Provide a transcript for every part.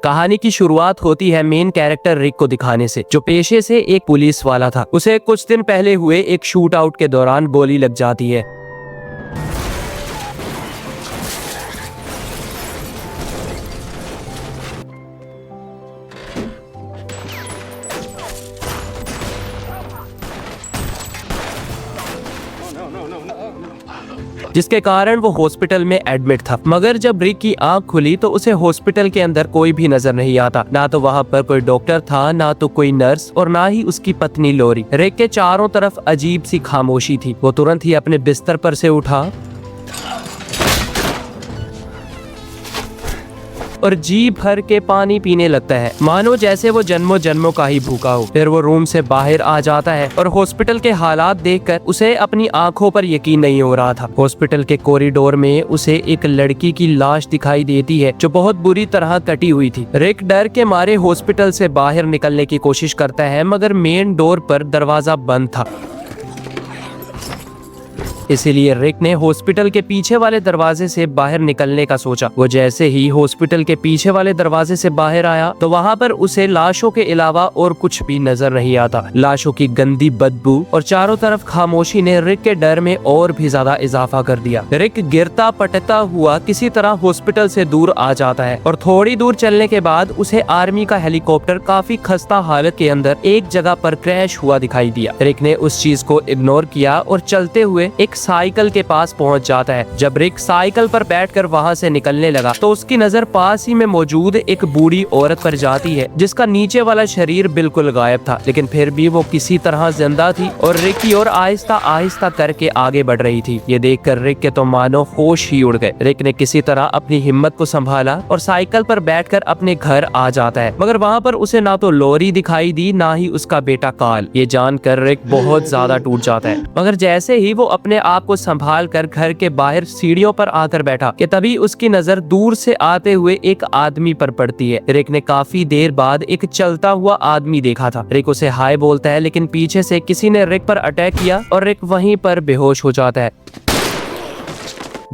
कहानी की शुरुआत होती है मेन कैरेक्टर रिक को दिखाने से, जो पेशे से एक पुलिस वाला था। उसे कुछ दिन पहले हुए एक शूट आउट के दौरान गोली लग जाती है। जिसके कारण वो हॉस्पिटल में एडमिट था। मगर जब रिक की आंख खुली तो उसे हॉस्पिटल के अंदर कोई भी नजर नहीं आता। ना तो वहाँ पर कोई डॉक्टर था, ना तो कोई नर्स, और ना ही उसकी पत्नी लोरी। रिक के चारों तरफ अजीब सी खामोशी थी। वो तुरंत ही अपने बिस्तर पर से उठा और जी भर के पानी पीने लगता है, मानो जैसे वो जन्मों जन्मों का ही भूखा हो। फिर वो रूम से बाहर आ जाता है और हॉस्पिटल के हालात देखकर उसे अपनी आंखों पर यकीन नहीं हो रहा था। हॉस्पिटल के कॉरिडोर में उसे एक लड़की की लाश दिखाई देती है, जो बहुत बुरी तरह कटी हुई थी। रिक डर के मारे हॉस्पिटल से बाहर निकलने की कोशिश करता है, मगर मेन डोर पर दरवाजा बंद था। इसीलिए रिक ने हॉस्पिटल के पीछे वाले दरवाजे से बाहर निकलने का सोचा। वो जैसे ही हॉस्पिटल के पीछे वाले दरवाजे से बाहर आया तो वहाँ पर उसे लाशों के अलावा और कुछ भी नजर नहीं आता। लाशों की गंदी बदबू और चारों तरफ खामोशी ने रिक के डर में और भी ज्यादा इजाफा कर दिया। रिक गिरता पटता हुआ किसी तरह हॉस्पिटल से दूर आ जाता है और थोड़ी दूर चलने के बाद उसे आर्मी का हेलीकॉप्टर काफी खस्ता हालत के अंदर एक जगह पर क्रैश हुआ दिखाई दिया। रिक ने उस चीज को इग्नोर किया और चलते हुए एक साइकिल के पास पहुंच जाता है। जब रिक साइकिल पर बैठकर वहां से निकलने लगा तो उसकी नजर पास ही में मौजूद एक बूढ़ी औरत पर जाती है, जिसका नीचे वाला शरीर बिल्कुल गायब था, लेकिन फिर भी वो किसी तरह जिंदा थी और रिक की ओर आहिस्ता आहिस्ता करके आगे बढ़ रही थी। ये देखकर रिक के तो मानो होश ही उड़ गए। रिक ने किसी तरह अपनी हिम्मत को संभाला और साइकिल पर बैठकर अपने घर आ जाता है, मगर वहाँ पर उसे ना तो लोरी दिखाई दी, ना ही उसका बेटा कार्ल। ये जानकर रिक बहुत ज्यादा टूट जाता है। मगर जैसे ही वो अपने आप को संभाल कर घर के बाहर सीढ़ियों पर आकर बैठा कि तभी उसकी नजर दूर से आते हुए एक आदमी पर पड़ती है। रिक ने काफी देर बाद एक चलता हुआ आदमी देखा था। रिक उसे हाय बोलता है, लेकिन पीछे से किसी ने रिक पर अटैक किया और रिक वहीं पर बेहोश हो जाता है।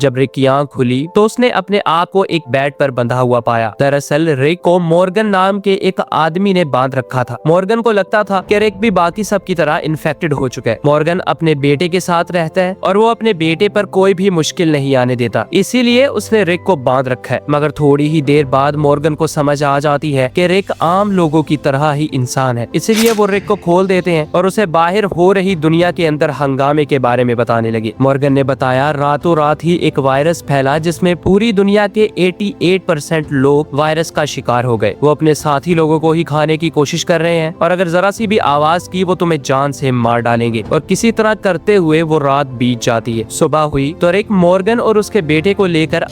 जब रिक की आंख खुली तो उसने अपने आप को एक बेड पर बंधा हुआ पाया। दरअसल रिक को मॉर्गन नाम के एक आदमी ने बांध रखा था। मॉर्गन को लगता था कि रिक भी बाकी सब की तरह इन्फेक्टेड हो चुका है। मॉर्गन अपने बेटे के साथ रहता है और वो अपने बेटे पर कोई भी मुश्किल नहीं आने देता, इसीलिए उसने रिक को बांध रखा है। मगर थोड़ी ही देर बाद मॉर्गन को समझ आ जाती है कि रिक आम लोगों की तरह ही इंसान है, इसीलिए वो रिक को खोल देते हैं और उसे बाहर हो रही दुनिया के अंदर हंगामे के बारे में बताने लगे। मॉर्गन ने बताया रातों रात ही एक वायरस फैला, जिसमें पूरी दुनिया के 88% लोग वायरस का शिकार हो गए। वो अपने साथी लोगों को ही खाने की कोशिश कर रहे हैं और अगर जरा सी भी आवाज की वो तुम्हें जान से मार डालेंगे। और किसी तरह करते हुए वो रात बीत जाती है। सुबह हुई तो रिक मॉर्गन और उसके बेटे को लेकर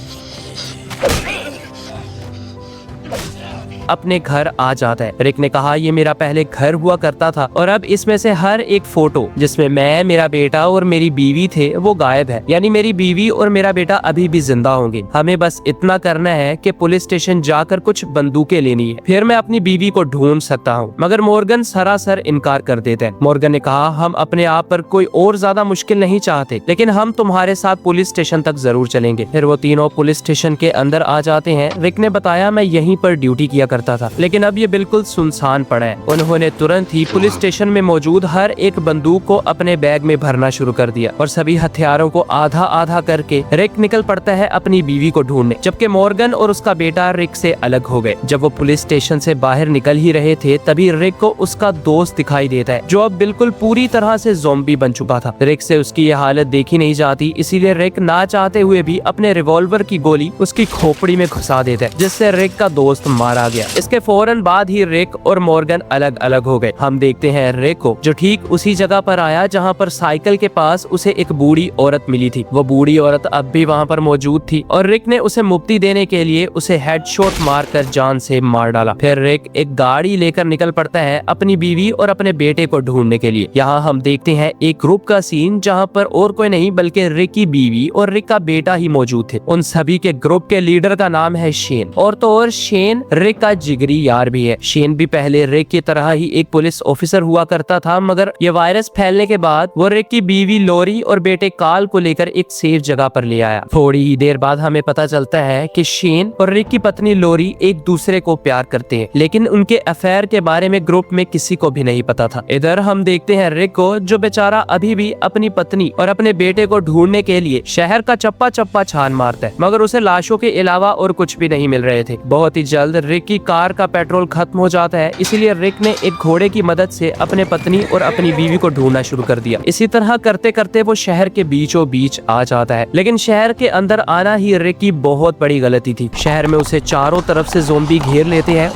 अपने घर आ जाता है। रिक ने कहा ये मेरा पहले घर हुआ करता था और अब इसमें से हर एक फोटो जिसमें मैं, मेरा बेटा और मेरी बीवी थे वो गायब है। यानी मेरी बीवी और मेरा बेटा अभी भी जिंदा होंगे। हमें बस इतना करना है कि पुलिस स्टेशन जाकर कुछ बंदूकें लेनी है, फिर मैं अपनी बीवी को ढूंढ सकता हूँ। मगर मॉर्गन सरासर इनकार कर देते हैं। मॉर्गन ने कहा हम अपने आप पर कोई और ज्यादा मुश्किल नहीं चाहते, लेकिन हम तुम्हारे साथ पुलिस स्टेशन तक जरूर चलेंगे। फिर वो तीनों पुलिस स्टेशन के अंदर आ जाते हैं। रिक ने बताया मैं यहीं पर ड्यूटी किया करता था, लेकिन अब ये बिल्कुल सुनसान पड़ा है। उन्होंने तुरंत ही पुलिस स्टेशन में मौजूद हर एक बंदूक को अपने बैग में भरना शुरू कर दिया और सभी हथियारों को आधा आधा करके रिक निकल पड़ता है अपनी बीवी को ढूंढने, जबकि मॉर्गन और उसका बेटा रिक से अलग हो गए। जब वो पुलिस स्टेशन से बाहर निकल ही रहे थे तभी रिक को उसका दोस्त दिखाई देता है, जो अब बिल्कुल पूरी तरह से ज़ॉम्बी बन चुका था। रिक से उसकी ये हालत देखी नहीं जाती, इसीलिए रिक ना चाहते हुए भी अपने रिवॉल्वर की गोली उसकी खोपड़ी में घुसा देता है, जिससे रिक का दोस्त मारा गया। इसके फौरन बाद ही रिक और मॉर्गन अलग अलग हो गए। हम देखते हैं रिक को, जो ठीक उसी जगह पर आया जहां पर साइकिल के पास उसे एक बूढ़ी औरत मिली थी। वो बूढ़ी औरत अब भी वहां पर मौजूद थी और रिक ने उसे मुक्ति देने के लिए उसे हेडशॉट मारकर जान से मार डाला। फिर रिक एक गाड़ी लेकर निकल पड़ता है अपनी बीवी और अपने बेटे को ढूंढने के लिए। यहाँ हम देखते हैं एक ग्रुप का सीन जहाँ पर और कोई नहीं बल्कि रिक की बीवी और रिक का बेटा ही मौजूद थे। उन सभी के ग्रुप के लीडर का नाम है शेन, और तो और शेन रिक का जिगरी यार भी है। शेन भी पहले रिक की तरह ही एक पुलिस ऑफिसर हुआ करता था, मगर ये वायरस फैलने के बाद वो रिक की बीवी लोरी और बेटे कार्ल को लेकर एक सेफ जगह पर ले आया। थोड़ी ही देर बाद हमें पता चलता है कि शेन और रिक की पत्नी लोरी एक दूसरे को प्यार करते हैं, लेकिन उनके अफेयर के बारे में ग्रुप में किसी को भी नहीं पता था। इधर हम देखते हैं रिक को, जो बेचारा अभी भी अपनी पत्नी और अपने बेटे को ढूंढने के लिए शहर का चप्पा चप्पा छान मारता है, मगर उसे लाशों के अलावा और कुछ भी नहीं मिल रहे थे। बहुत ही जल्द रिक की कार का पेट्रोल खत्म हो जाता है, इसीलिए रिक ने एक घोड़े की मदद से अपने पत्नी और अपनी बीवी को ढूंढना शुरू कर दिया। इसी तरह करते करते वो शहर के बीचों बीच आ जाता है, लेकिन शहर के अंदर आना ही रिक की बहुत बड़ी गलती थी। शहर में उसे चारों तरफ से ज़ोंबी घेर लेते हैं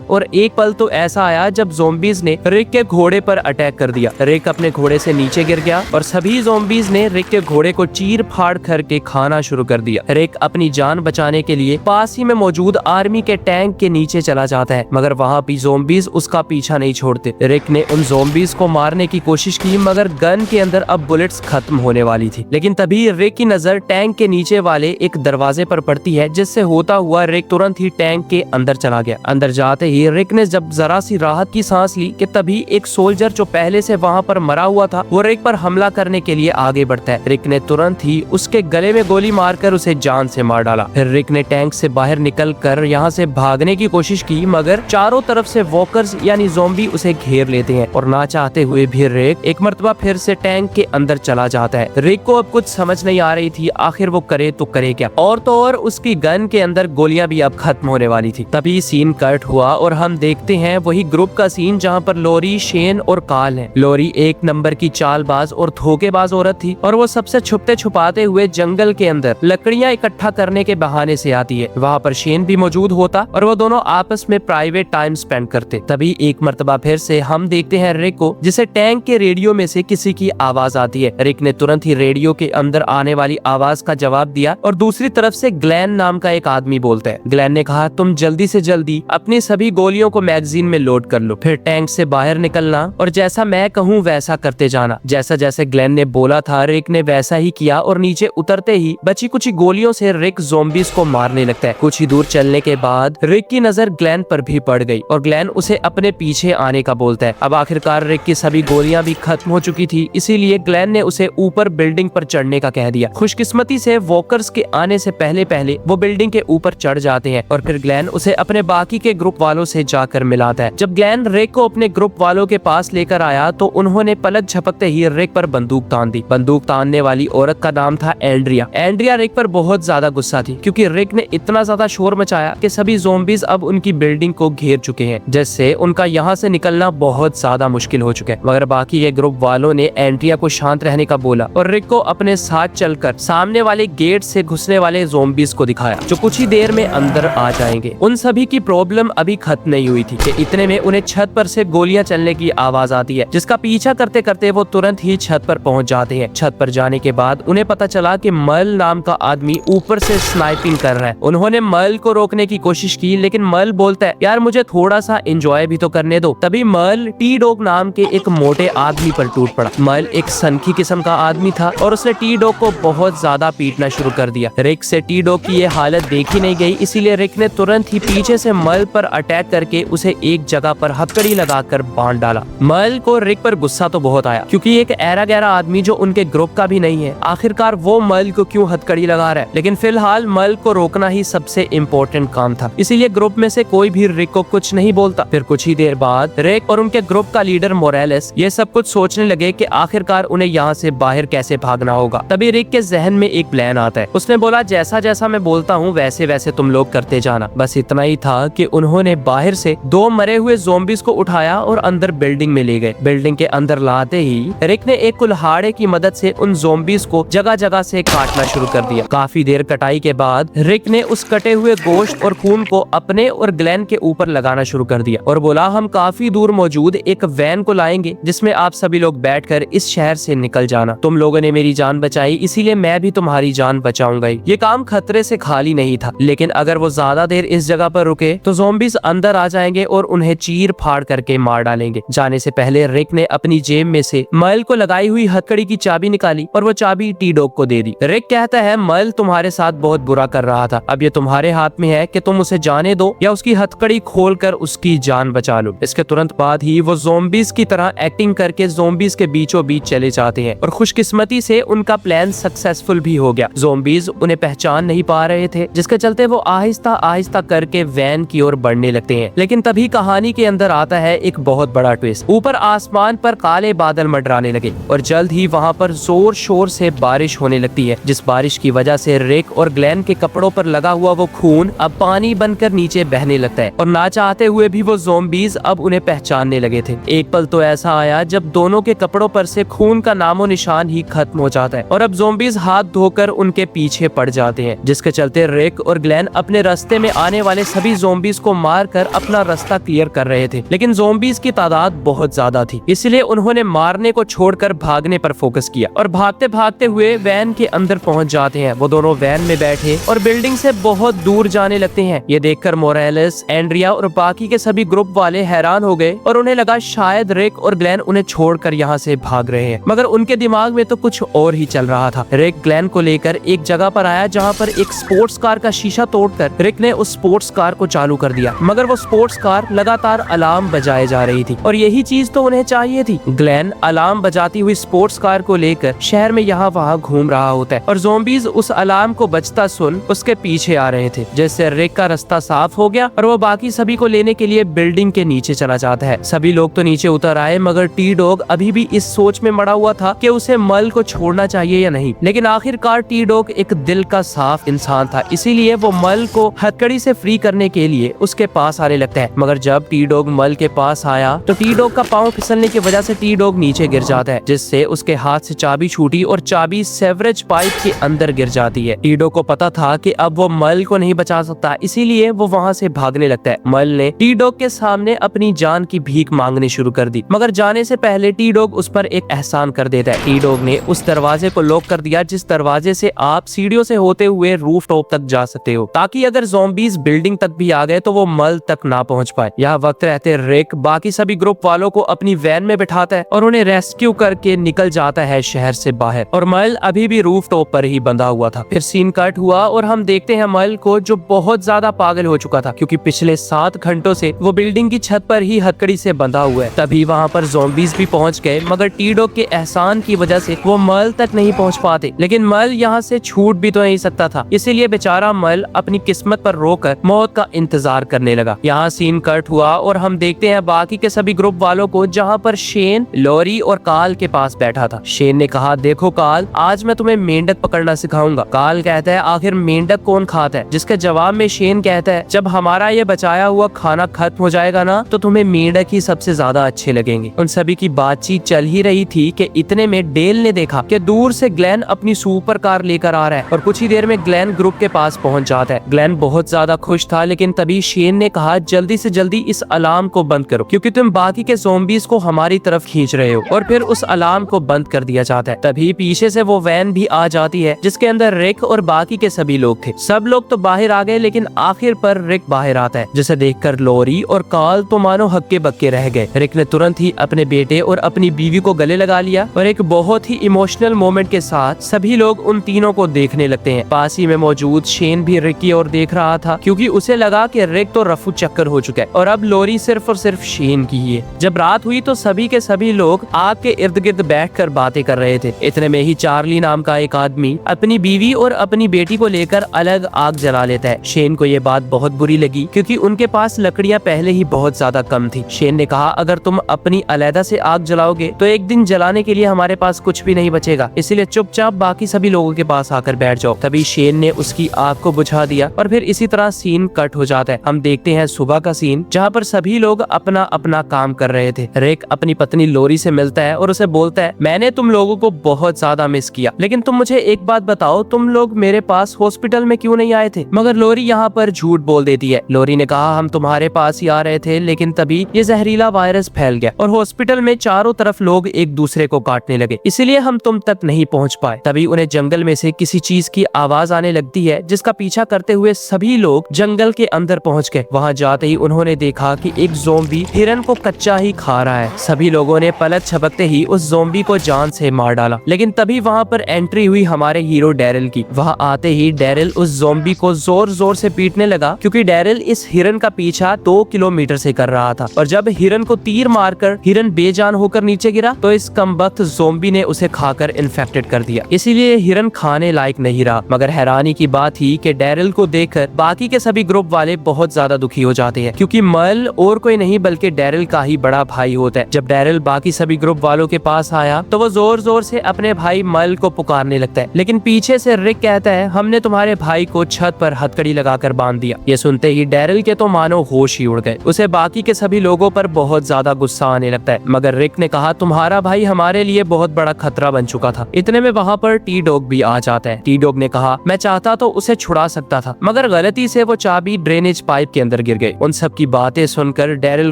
और एक पल तो ऐसा आया जब ज़ोंबीज ने रिक के घोड़े पर अटैक कर दिया। रिक अपने घोड़े से नीचे गिर गया और सभी ज़ोंबीज ने रिक के घोड़े को चीर फाड़ करके खाना शुरू कर दिया। रिक अपनी जान बचाने के लिए पास ही में मौजूद आर्मी के टैंक के नीचे चला जाता है, मगर वहाँ भी ज़ोंबीज उसका पीछा नहीं छोड़ते। रिक ने उन ज़ोंबीज को मारने की कोशिश की, मगर गन के अंदर अब बुलेट्स खत्म होने वाली थी। लेकिन तभी रिक की नजर टैंक के नीचे वाले एक दरवाजे पर पड़ती है, जिससे होता हुआ रिक तुरंत ही टैंक के अंदर चला गया। अंदर जाते ही रिक ने जब जरा सी राहत की सांस ली कि तभी एक सोल्जर जो पहले से वहाँ पर मरा हुआ था वो रिक पर हमला करने के लिए आगे बढ़ता है। रिक ने तुरंत ही उसके गले में गोली मारकर उसे जान से मार डाला। फिर रिक ने टैंक से बाहर निकल कर यहाँ से भागने की कोशिश की, मगर चारों तरफ से वॉकर्स यानी ज़ोंबी उसे घेर लेते हैं और ना चाहते हुए भी रिक एक मर्तबा फिर से टैंक के अंदर चला जाता है। रिक को अब कुछ समझ नहीं आ रही थी आखिर वो करे तो करे क्या, और तो और उसकी गन के अंदर गोलियां भी अब खत्म होने वाली थी। तभी सीन कट हुआ और हम देखते हैं वही ग्रुप का सीन जहां पर लोरी, शेन और कार्ल हैं। लोरी एक नंबर की चालबाज और धोखेबाज औरत थी और वो सबसे छुपते छुपाते हुए जंगल के अंदर लकड़ियां इकट्ठा करने के बहाने से आती है। वहाँ पर शेन भी मौजूद होता और वो दोनों आपस में प्राइवेट टाइम स्पेंड करते। तभी एक मर्तबा फिर से हम देखते हैं रिक को, जिसे टैंक के रेडियो में से किसी की आवाज आती है। रिक ने तुरंत ही रेडियो के अंदर आने वाली आवाज का जवाब दिया और दूसरी तरफ से ग्लेन नाम का एक आदमी बोलता है। ग्लेन ने कहा, तुम जल्दी से जल्दी अपनी सभी गोलियों को मैगजीन में लोड कर लो, फिर टैंक से बाहर निकलना और जैसा मैं कहूँ वैसा करते जाना। जैसा जैसे ग्लेन ने बोला था रिक ने वैसा ही किया और नीचे उतरते ही बची कुछ गोलियों से रिक ज़ोंबीज को मारने लगता है। कुछ ही दूर चलने के बाद रिक की नजर ग्लेन पर भी पड़ गई और ग्लेन उसे अपने पीछे आने का बोलता है। अब आखिरकार रिक की सभी गोलियां भी खत्म हो चुकी थी, इसीलिए ग्लेन ने उसे ऊपर बिल्डिंग पर चढ़ने का कह दिया। खुशकिस्मती से वॉकर्स के आने से पहले पहले वो बिल्डिंग के ऊपर चढ़ जाते हैं और फिर ग्लेन उसे अपने बाकी के ग्रुप वालों से जाकर मिलाता है। जब ग्लेन रिक को अपने ग्रुप वालों के पास लेकर आया तो उन्होंने पलक झपकते ही रिक पर बंदूक तान दी। बंदूक तानने वाली औरत का नाम था एंड्रिया। एंड्रिया रिक पर बहुत ज्यादा गुस्सा थी क्योंकि रिक ने इतना ज्यादा शोर मचाया कि सभी ज़ोंबीज अब उनकी बिल्डिंग को घेर चुके हैं, जिससे उनका यहाँ से निकलना बहुत ज्यादा मुश्किल हो चुका है। मगर बाकी के ग्रुप वालों ने एंड्रिया को शांत रहने का बोला और रिक को अपने साथ चलकर सामने वाले गेट से घुसने वाले ज़ोंबीज को दिखाया जो कुछ ही देर में अंदर आ जाएंगे। उन सभी की प्रॉब्लम अभी खत्म नहीं हुई थी कि इतने में उन्हें छत पर से गोलियां चलने की आवाज आती है, जिसका पीछा करते करते वो तुरंत ही छत पर पहुंच जाते हैं। छत पर जाने के बाद उन्हें पता चला कि मल नाम का आदमी ऊपर से स्नाइपिंग कर रहा है। उन्होंने मल को रोकने की कोशिश की, लेकिन मल बोलता है, यार मुझे थोड़ा सा एंजॉय भी तो करने दो। तभी मल टी डॉग नाम के एक मोटे आदमी पर टूट पड़ा। मल एक सनकी किस्म का आदमी था और उसने टी डॉग को बहुत ज्यादा पीटना शुरू कर दिया। रिक से टी डॉग की ये हालत देखी नहीं गई, इसीलिए रिक ने तुरंत ही पीछे से मल पर अटैक करके उसे एक जगह पर हथकड़ी लगाकर बांध डाला। मल को रिक पर गुस्सा तो बहुत आया क्योंकि एक ऐरा गैरा आदमी जो उनके ग्रुप का भी नहीं है, आखिरकार वो मल को क्यों हथकड़ी लगा रहा है। लेकिन फिलहाल मल को रोकना ही सबसे इम्पोर्टेंट काम था, इसीलिए ग्रुप में से कोई भी रिक को कुछ नहीं बोलता। फिर कुछ ही देर बाद रिक और उनके ग्रुप का लीडर मोरेलिस ये सब कुछ सोचने लगे कि आखिरकार उन्हें यहाँ से बाहर कैसे भागना होगा। तभी रिक के जहन में एक प्लान आता है। उसने बोला, जैसा जैसा मैं बोलता हूँ वैसे वैसे तुम लोग करते जाना। बस इतना ही था कि उन्होंने बाहर से 2 मरे हुए ज़ोंबीज को उठाया और अंदर बिल्डिंग में ले गए। बिल्डिंग के अंदर लाते ही रिक ने एक कुल्हाड़े की मदद से उन ज़ोंबीज को जगह जगह से काटना शुरू कर दिया। काफी देर कटाई के बाद रिक ने उस कटे हुए गोश्त और खून को अपने और ग्लेन के ऊपर लगाना शुरू कर दिया और बोला, हम काफी दूर मौजूद एक वैन को लाएंगे जिसमें आप सभी लोग बैठकर इस शहर से निकल जाना। तुम लोगों ने मेरी जान बचाई, इसीलिए मैं भी तुम्हारी जान बचाऊंगा। ये काम खतरे से खाली नहीं था, लेकिन अगर वो ज्यादा देर इस जगह पर रुके तो ज़ोंबीज अंदर आ जाएंगे और उन्हें चीर फाड़ करके मार डालेंगे। जाने से पहले रिक ने अपनी जेब में से मर्ल को लगाई हुई हथकड़ी की चाबी निकाली और वो चाबी टी डॉग को दे दी। रिक कहता है मर्ल तुम्हारे साथ बहुत बुरा कर रहा था, अब ये तुम्हारे हाथ में है कि तुम उसे जाने दो या उसकी हथकड़ी खोलकर उसकी जान बचा लो। इसके तुरंत बाद ही वो ज़ॉम्बीज़ की तरह एक्टिंग करके ज़ॉम्बीज़ के बीचों बीच चले जाते हैं और खुशकिस्मती से उनका प्लान सक्सेसफुल भी हो गया। ज़ॉम्बीज़ उन्हें पहचान नहीं पा रहे थे, जिसके चलते वो आहिस्ता आहिस्ता करके वैन की ओर बढ़ने लगते हैं। लेकिन तभी कहानी के अंदर आता है एक बहुत बड़ा ट्विस्ट। ऊपर आसमान पर काले बादल मंडराने लगे और जल्द ही वहाँ पर जोर शोर से बारिश होने लगती है, जिस बारिश की वजह से रिक और ग्लेन के कपड़ों पर लगा हुआ वो खून अब पानी बनकर नीचे बहने लगता है और ना चाहते हुए भी वो ज़ॉम्बीज़ अब उन्हें पहचानने लगे थे। एक पल तो ऐसा आया जब दोनों के कपड़ों पर से खून का नामो निशान ही खत्म हो जाता है और अब ज़ॉम्बीज़ हाथ धोकर उनके पीछे पड़ जाते हैं, जिसके चलते रिक और ग्लेन अपने रास्ते में आने वाले सभी ज़ॉम्बीज़ को मारकर अपना रास्ता क्लियर कर रहे थे। लेकिन ज़ॉम्बीज़ की तादाद बहुत ज्यादा थी, इसलिए उन्होंने मारने को छोड़कर भागने पर फोकस किया और भागते भागते हुए वैन के अंदर पहुंच जाते हैं। वो दोनों वैन में बैठे और बिल्डिंग से बहुत दूर जाने लगते हैं। ये देखकर मोरेलिस, एंड्रिया और बाकी के सभी ग्रुप वाले हैरान हो गए और उन्हें लगा शायद रिक और ग्लेन उन्हें छोड़कर यहाँ से भाग रहे हैं, मगर उनके दिमाग में तो कुछ और ही चल रहा था। रिक ग्लेन को लेकर एक जगह पर आया जहाँ पर एक स्पोर्ट्स कार का शीशा तोड़कर रिक ने उस स्पोर्ट्स कार को चालू कर दिया, मगर वो स्पोर्ट्स कार लगातार अलार्म बजाए जा रही थी और यही चीज तो उन्हें चाहिए थी। ग्लेन अलार्म बजाती हुई स्पोर्ट्स कार को लेकर शहर में यहाँ वहाँ घूम रहा होता है और ज़ॉम्बीज़ उस अलार्म को बजता सुन उसके पीछे आ रहे थे, जिससे रिक का रास्ता साफ हो गया और वो बाकी सभी को लेने के लिए बिल्डिंग के नीचे चला जाता है। सभी लोग तो नीचे उतर आए, मगर टी डॉग अभी भी इस सोच में मड़ा हुआ था कि उसे मर्ल को छोड़ना चाहिए या नहीं। लेकिन आखिरकार टी डॉग एक दिल का साफ इंसान था, इसीलिए वो मर्ल को हथकड़ी से फ्री करने के लिए उसके पास आने लगता है। मगर जब टी डॉग मर्ल के पास आया तो टी डॉग का पाँव फिसलने की वजह से टी डॉग नीचे गिर जाता है, जिससे उसके हाथ से चाबी छूटी और चाबी सेवरेज पाइप के अंदर गिर जाती है। टी डॉग को पता था कि अब वो मर्ल को नहीं बचा सकता, इसीलिए वो वहाँ से भागने लगता है। मर्ल ने टी डॉग के सामने अपनी जान की भीख मांगनी शुरू कर दी, मगर जाने से पहले टी डॉग उस पर एक एहसान कर देता है। टी डॉग ने उस दरवाजे को लॉक कर दिया जिस दरवाजे से आप सीढ़ियों से होते हुए रूफ टॉप तक जा सकते हो, ताकि अगर ज़ॉम्बीज़ बिल्डिंग तक भी आ गए तो वो मर्ल तक ना पहुँच पाए। यह वक्त रहते रिक बाकी सभी ग्रुप वालों को अपनी वैन में बिठाता है और उन्हें रेस्क्यू करके निकल जाता है शहर से बाहर, और मर्ल अभी भी रूफ टॉप पर ही बंधा हुआ था। फिर सीन कट हुआ और हम देखते हैं मर्ल को, जो बहुत ज्यादा पागल हो चुका था क्योंकि पिछले 7 घंटों से वो बिल्डिंग की छत पर ही हथकड़ी से बंधा हुआ है। तभी वहाँ पर ज़ॉम्बीज़ भी पहुँच गए, मगर टी डॉग के एहसान की वजह से वो मर्ल तक नहीं पहुँच पाते। लेकिन मर्ल यहाँ से छूट भी तो नहीं सकता था, इसीलिए बेचारा मर्ल अपनी किस्मत पर रोकर मौत का इंतजार करने लगा। यहाँ सीन कट हुआ और हम देखते हैं बाकी के सभी ग्रुप वालों को, जहाँ पर शेन, लॉरी और काल के पास बैठा था। शेन ने कहा, देखो काल, आज मैं तुम्हें मेंढक पकड़ना सिखाऊंगा। काल कहता है, आखिर मेंढक कौन खाता है? जिसके जवाब में शेन कहता है, जब हमारा ये बचाया हुआ खाना खत्म हो जाएगा ना, तो तुम्हें मेंढक ही सबसे ज्यादा अच्छे लगेंगे। उन सभी की बातचीत चल ही रही थी कि इतने में डेल ने देखा कि दूर से ग्लेन अपनी सुपर कार लेकर आ रहा है और कुछ ही देर में ग्लेन ग्रुप के पास पहुंच जाता है। ग्लेन बहुत ज्यादा खुश था, लेकिन तभी शेन ने कहा, जल्दी से जल्दी इस अलार्म को बंद करो क्योंकि तुम बाकी के ज़ॉम्बीज़ को हमारी तरफ खींच रहे हो। और फिर उस अलार्म को बंद कर दिया जाता है। तभी पीछे से वो वैन भी आ जाती है जिसके अंदर रिक और बाकी के सभी लोग थे। सब लोग तो बाहर आ गए, लेकिन आखिर पर रिक बाहर आता है, जिसे देखकर लॉरी और काल तो मानो हक्के बक्के रह गए। रिक ने तुरंत ही अपने बेटे और अपनी बीवी को गले लगा लिया और एक बहुत ही इमोशनल मोमेंट के साथ सभी लोग उन तीनों को देखने लगते हैं। पास ही में मौजूद शेन भी रिक की ओर देख रहा था क्योंकि उसे लगा कि रिक तो रफू चक्कर हो चुका है और अब लॉरी सिर्फ और सिर्फ शेन की ही है। जब रात हुई तो सभी के सभी लोग आग के इर्द गिर्द बैठकर बातें कर रहे थे। इतने में ही चार्ली नाम का एक आदमी अपनी बीवी और अपनी बेटी को लेकर अलग आग जला लेता है। शेन को ये बात बहुत बुरी लगी क्योंकि उनके पास लकड़ियां पहले ही बहुत ज्यादा कम थी। शेन ने कहा, अगर तुम अपनी अलहदा से आग जलाओगे तो एक दिन जलाने के लिए हमारे पास कुछ भी नहीं बचेगा, इसलिए चुपचाप बाकी सभी लोगों के पास आकर बैठ जाओ। तभी शेन ने उसकी आग को बुझा दिया और फिर इसी तरह सीन कट हो जाता है। हम देखते हैं सुबह का सीन जहाँ पर सभी लोग अपना अपना काम कर रहे थे। रिक अपनी पत्नी लॉरी से मिलता है और उसे बोलता है, मैंने तुम लोगों को बहुत ज्यादा मिस किया, लेकिन तुम मुझे एक बात बताओ, तुम लोग मेरे पास हॉस्पिटल में क्यों नहीं आए थे? मगर लॉरी यहाँ पर झूठ बोल देती है। लॉरी ने कहा, हम तुम्हारे पास ही आ रहे थे, लेकिन तभी ये जहरीला वायरस फैल गया और हॉस्पिटल में चारों तरफ लोग एक दूसरे को काटने लगे, इसलिए हम तुम तक नहीं पहुँच पाए। तभी उन्हें जंगल में से किसी चीज की आवाज आने लगती है, जिसका पीछा करते हुए सभी लोग जंगल के अंदर पहुँच गए। वहाँ वहाँ जाते ही उन्होंने देखा कि एक ज़ोंबी हिरन को कच्चा ही खा रहा है। सभी लोगों ने पलक झपकते ही उस ज़ोंबी को जान से मार डाला। लेकिन तभी वहाँ पर एंट्री हुई हमारे हीरो डैरिल की। वहाँ आते ही डैरिल उस ज़ोंबी को जोर जोर से पीटने लगा, क्योंकि डैरिल इस हिरन का पीछा 2 किलोमीटर से कर रहा था। और जब हिरन को तीर मारकर हिरन बेजान होकर नीचे गिरा तो इस कमबख्त ज़ोंबी ने उसे खाकर इन्फेक्टेड कर दिया। इसीलिए हिरन खाने लायक नहीं रहा। मगर हैरानी की बात थी कि डैरिल को देखकर बाकी के सभी ग्रुप वाले बहुत ज्यादा दुखी हो जाते हैं, क्योंकि मर्ल और कोई नहीं बल्कि डैरिल का ही बड़ा भाई होता है। जब डैरिल बाकी सभी ग्रुप वालों के पास आया तो वो जोर जोर से अपने भाई मर्ल को पुकारने लगता है। लेकिन पीछे से रिक कहता है, हमने तुम्हारे भाई को छत पर हथकड़ी लगाकर बांध दिया। ये सुनते ही डैरिल के तो मानो होश ही उड़ गए। उसे बाकी के सभी लोगों पर बहुत ज्यादा गुस्सा आने लगता है। मगर रिक ने कहा, तुम्हारा भाई हमारे लिए बहुत बड़ा खतरा बन चुका था। इतने में वहाँ पर टी डॉग भी आ जाता है। टी डॉग ने कहा, मैं चाहता तो उसे छुड़ा सकता था, मगर गलती से वो चाबी ड्रेनेज पाइप के अंदर गिर गई। उन सब की बातें सुनकर डैरिल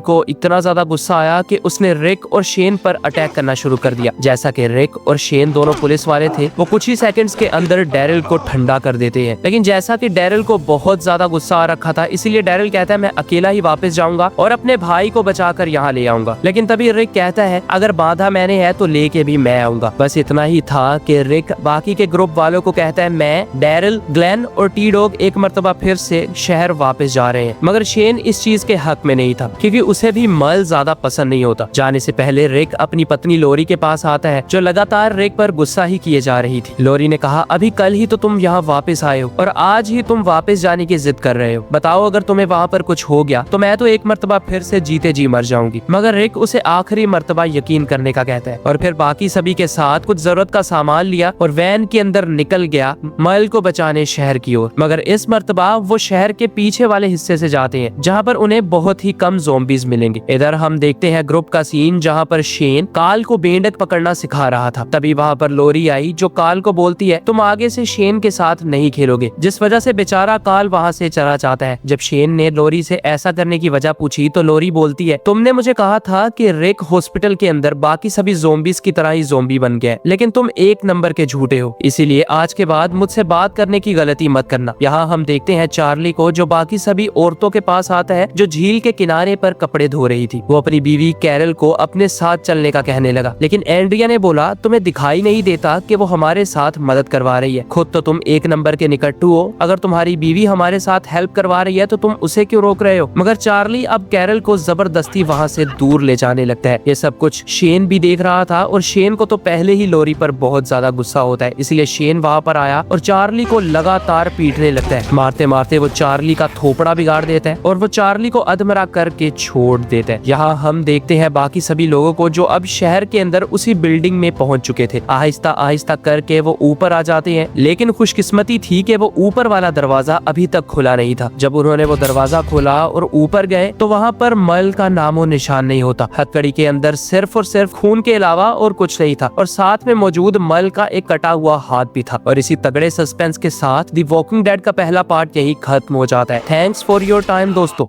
को इतना ज्यादा गुस्सा आया कि उसने रिक और शेन पर अटैक करना शुरू कर दिया। जैसा कि रिक और शेन दोनों पुलिस वाले थे, वो कुछ ही सेकंड्स के अंदर डैरिल को ठंडा कर देते हैं। लेकिन जैसा कि डैरिल को बहुत ज्यादा गुस्सा आ रखा था, इसीलिए डैरिल कहता है, मैं अकेला ही वापस जाऊंगा और अपने भाई को बचाकर यहाँ ले आऊंगा। लेकिन तभी रिक कहता है, अगर बांधा मैंने है तो लेके भी मैं आऊंगा। बस इतना ही था कि रिक बाकी के ग्रुप वालों को कहता है, मैं, डैरिल, ग्लेन और टी डॉग एक मर्तबा फिर से शहर वापस जा रहे हैं। मगर शेन इस चीज के हक में नहीं था, क्योंकि उसे भी मर्ल ज्यादा पसंद नहीं होता। जाने से पहले रिक अपनी पत्नी लोरी के पास आता है, जो लगातार रिक पर गुस्सा ही किए जा रही थी। लोरी ने कहा, अभी कल ही तो तुम यहाँ वापस आए हो और आज ही तुम वापस जाने की जिद कर रहे हो। बताओ, अगर तुम्हें वहाँ पर कुछ हो गया तो मैं तो एक मर्तबा फिर से जीते जी मर जाऊंगी। मगर रिक उसे आखिरी मर्तबा यकीन करने का कहता है और फिर बाकी सभी के साथ कुछ जरूरत का सामान लिया और वैन के अंदर निकल गया मर्ल को बचाने शहर की ओर। मगर इस मर्तबा वो शहर के पीछे वाले हिस्से से जाते हैं, जहाँ पर उन्हें बहुत ही कम ज़ोंबीज मिलेंगे। इधर हम देखते हैं ग्रुप का सीन, जहाँ पर शेन काल को बेंडक पकड़ना सिखा रहा था। तभी वहाँ पर लोरी आई, जो काल को बोलती है, तुम आगे से शेन के साथ नहीं खेलोगे, जिस वजह से बेचारा काल वहाँ से चला जाता है। जब शेन ने लोरी से ऐसा करने की वजह पूछी तो लोरी बोलती है, तुमने मुझे कहा था कि रिक हॉस्पिटल के अंदर बाकी सभी ज़ोंबीज की तरह ही ज़ोंबी बन गया, लेकिन तुम एक नंबर के झूठे हो। इसीलिए आज के बाद मुझसे बात करने की गलती मत करना। यहाँ हम देखते हैं चार्ली को, जो बाकी सभी औरतों के पास आता है, जो झील के किनारे पर कपड़े धो रही थी। वो अपनी बीवी कैरल को अपने साथ चलने का कहने लगा, लेकिन एंड्रिया ने बोला, तुम्हें दिखाई नहीं देता कि वो हमारे साथ मदद करवा रही है? खुद तो तुम एक नंबर के निकट्टू हो, अगर तुम्हारी बीवी हमारे साथ हेल्प करवा रही है तो तुम उसे क्यों रोक रहे हो? मगर चार्ली अब कैरल को जबरदस्ती वहाँ से दूर ले जाने लगता है। ये सब कुछ शेन भी देख रहा था और शेन को तो पहले ही लोरी पर बहुत ज्यादा गुस्सा होता है, इसलिए शेन वहाँ पर आया और चार्ली को लगातार पीटने लगता है। मारते मारते वो चार्ली का थोपड़ा बिगाड़ देता है और वो चार्ली को अधमरा करके छोड़ देता है। यहाँ हम देखते हैं बाकी सभी लोगों को, जो अब शहर के अंदर उसी बिल्डिंग में पहुंच चुके थे। आहिस्ता आहिस्ता करके वो ऊपर आ जाते हैं, लेकिन खुशकिस्मती थी कि वो ऊपर वाला दरवाजा अभी तक खुला नहीं था। जब उन्होंने वो दरवाजा खोला और ऊपर गए तो वहाँ पर मर्ल का नामो निशान नहीं होता। हथकड़ी के अंदर सिर्फ और सिर्फ खून के अलावा और कुछ नहीं था, और साथ में मौजूद मर्ल का एक कटा हुआ हाथ भी था। और इसी तगड़े सस्पेंस के साथ द वॉकिंग डेड का पहला पार्ट यही खत्म हो जाता है। थैंक्स फॉर योर टाइम दोस्तों।